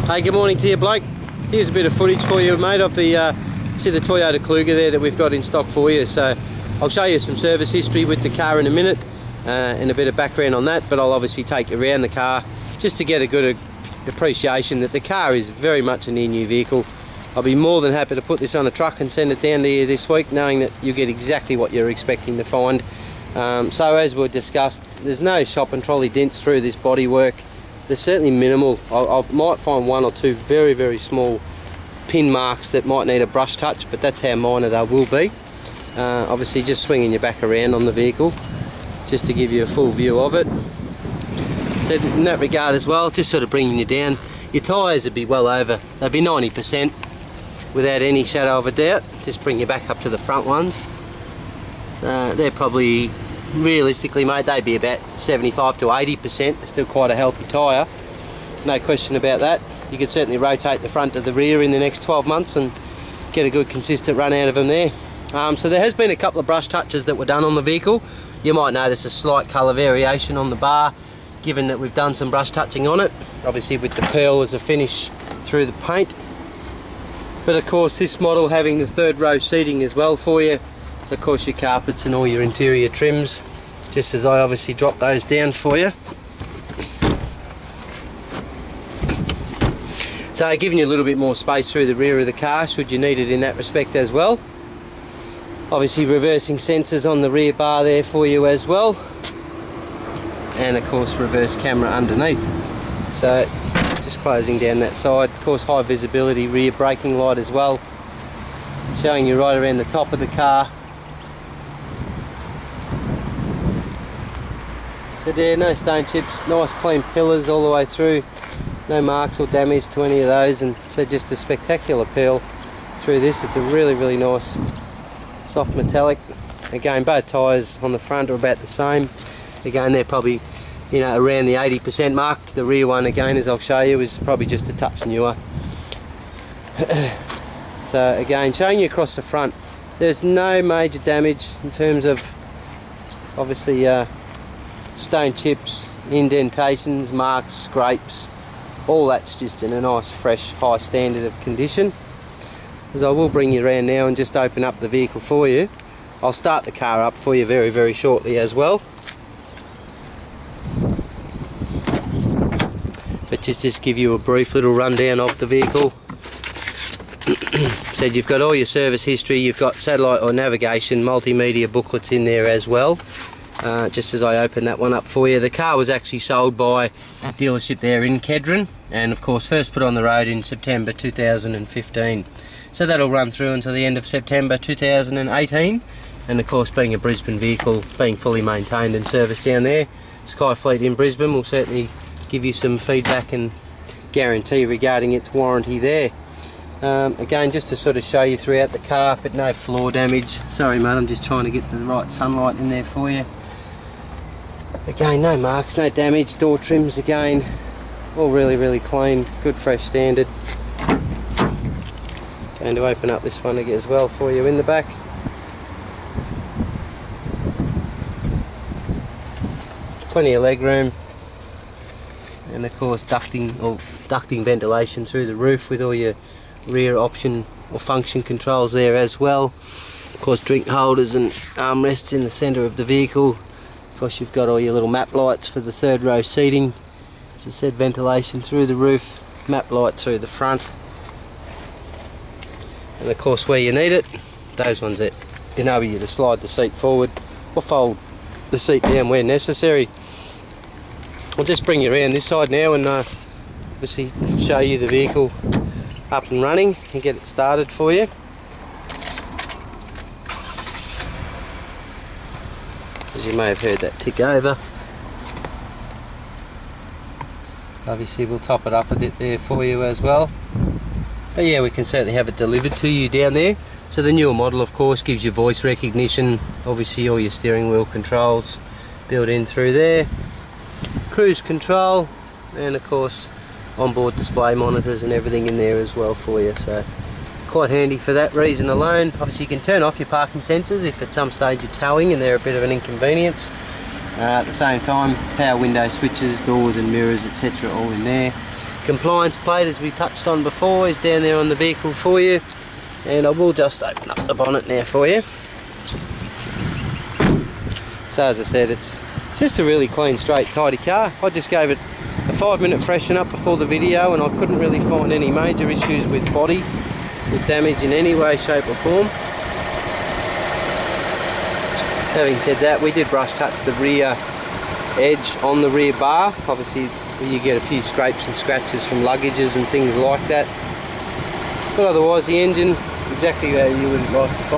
Hey, good morning to you, bloke. Here's a bit of footage for you, mate, of the Toyota Kluger there that we've got in stock for you. So I'll show you some service history with the car in a minute and a bit of background on that, but I'll obviously take you around the car just to get a good appreciation that the car is very much a new vehicle. I'll be more than happy to put this on a truck and send it down to you this week, knowing that you'll get exactly what you're expecting to find. So as we discussed, there's no shop and trolley dents through this bodywork. They're certainly minimal. I might find one or two very small pin marks that might need a brush touch, but that's how minor they will be. Obviously just swinging your back around on the vehicle just to give you a full view of it. So in that regard as well, just sort of bringing you down, your tyres would be well over, they'd be 90% without any shadow of a doubt. Just bring you back up to the front ones. So they're probably, realistically, mate, they'd be about 75 to 80%. They're still quite a healthy tyre, no question about that. You could certainly rotate the front to the rear in the next 12 months and get a good consistent run out of them there. So there has been a couple of brush touches that were done on the vehicle. You might notice a slight colour variation on the bar, given that we've done some brush touching on it, obviously with the pearl as a finish through the paint. But of course this model having the third row seating as well for you, so of course your carpets and all your interior trims, just as I obviously drop those down for you. So giving you a little bit more space through the rear of the car should you need it in that respect as well. Obviously reversing sensors on the rear bar there for you as well, and of course reverse camera underneath. So just closing down that side, of course high visibility rear braking light as well, showing you right around the top of the car. So there, no stone chips, nice clean pillars all the way through, no marks or damage to any of those, and so just a spectacular peel through this. It's a really nice soft metallic. Again, both tyres on the front are about the same. Again, they're probably, you know, around the 80% mark. The rear one, again, as I'll show you, is probably just a touch newer. So again, showing you across the front, there's no major damage in terms of obviously stone chips, indentations, marks, scrapes. All that's just in a nice fresh high standard of condition. As I will bring you around now and just open up the vehicle for you. I'll start the car up for you very shortly as well. But just give you a brief little rundown of the vehicle. Said you've got all your service history, you've got satellite or navigation, multimedia booklets in there as well. Just as I open that one up for you, the car was actually sold by a dealership there in Kedron, and of course first put on the road in September 2015. So that'll run through until the end of September 2018, and of course being a Brisbane vehicle, being fully maintained and serviced down there, Skyfleet in Brisbane will certainly give you some feedback and guarantee regarding its warranty there. Again, just to sort of show you throughout the car, but no floor damage. Sorry mate, I'm just trying to get the right sunlight in there for you. Again, no marks, no damage. Door trims again, all really clean, good fresh standard. Going to open up this one again as well for you in the back. Plenty of leg room, and of course ducting ventilation through the roof with all your rear option or function controls there as well. Of course drink holders and armrests in the centre of the vehicle. Of course you've got all your little map lights for the third row seating. As I said, ventilation through the roof, map lights through the front, and of course where you need it, those ones that enable you to slide the seat forward or fold the seat down where necessary. I'll just bring you around this side now and obviously show you the vehicle up and running and get it started for you. As you may have heard that tick over. Obviously we'll top it up a bit there for you as well. But yeah, we can certainly have it delivered to you down there. So the newer model of course gives you voice recognition, obviously all your steering wheel controls built in through there, cruise control, and of course onboard display monitors and everything in there as well for you. So quite handy for that reason alone. Obviously you can turn off your parking sensors if at some stage you're towing and they're a bit of an inconvenience. At the same time, power window switches, doors and mirrors, etc. all in there. compliance plate, as we touched on before, is down there on the vehicle for you. And I will just open up the bonnet now for you. So as I said, it's just a really clean, straight, tidy car. I just gave it a 5-minute freshen up before the video, and I couldn't really find any major issues with body, with damage in any way, shape or form. Having said that, we did brush touch the rear edge on the rear bar. Obviously you get a few scrapes and scratches from luggages and things like that, but otherwise the engine exactly how you would like to find.